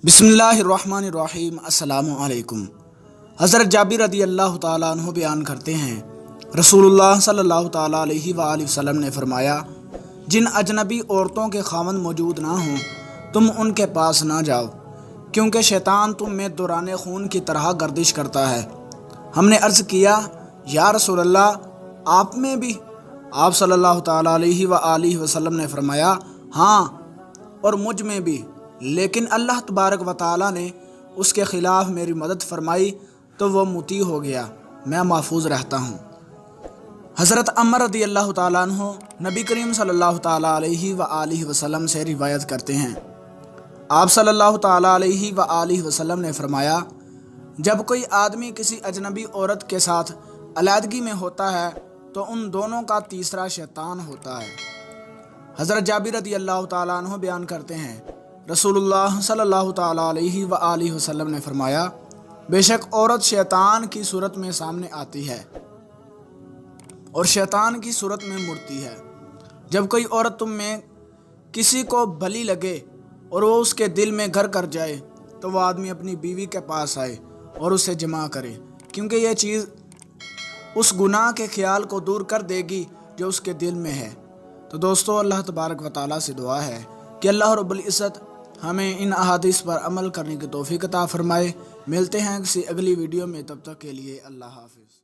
بسم اللہ الرحمن الرحیم۔ السلام علیکم۔ حضرت جابر رضی اللہ تعالیٰ عنہ بیان کرتے ہیں، رسول اللہ صلی اللہ تعالیٰ علیہ وآلہ وسلم نے فرمایا، جن اجنبی عورتوں کے خاوند موجود نہ ہوں تم ان کے پاس نہ جاؤ، کیونکہ شیطان تم میں دوران خون کی طرح گردش کرتا ہے۔ ہم نے عرض کیا، یا رسول اللہ، آپ میں بھی؟ آپ صلی اللہ تعالیٰ علیہ وآلہ وسلم نے فرمایا، ہاں، اور مجھ میں بھی، لیکن اللہ تبارک و تعالیٰ نے اس کے خلاف میری مدد فرمائی تو وہ مطیع ہو گیا، میں محفوظ رہتا ہوں۔ حضرت عمر رضی اللہ تعالیٰ عنہ نبی کریم صلی اللہ تعالیٰ علیہ وآلہ وسلم سے روایت کرتے ہیں، آپ صلی اللہ تعالیٰ علیہ وآلہ وسلم نے فرمایا، جب کوئی آدمی کسی اجنبی عورت کے ساتھ علیحدگی میں ہوتا ہے تو ان دونوں کا تیسرا شیطان ہوتا ہے۔ حضرت جابر رضی اللہ تعالیٰ عنہ بیان کرتے ہیں، رسول اللہ صلی اللہ تعالیٰ علیہ وآلہ وسلم نے فرمایا، بے شک عورت شیطان کی صورت میں سامنے آتی ہے اور شیطان کی صورت میں مڑتی ہے۔ جب کوئی عورت تم میں کسی کو بھلی لگے اور وہ اس کے دل میں گھر کر جائے تو وہ آدمی اپنی بیوی کے پاس آئے اور اسے جمع کرے، کیونکہ یہ چیز اس گناہ کے خیال کو دور کر دے گی جو اس کے دل میں ہے۔ تو دوستو، اللہ تبارک و تعالیٰ سے دعا ہے کہ اللہ رب العزت ہمیں ان احادیث پر عمل کرنے کی توفیق عطا فرمائے۔ ملتے ہیں کسی اگلی ویڈیو میں، تب تک کے لیے اللہ حافظ۔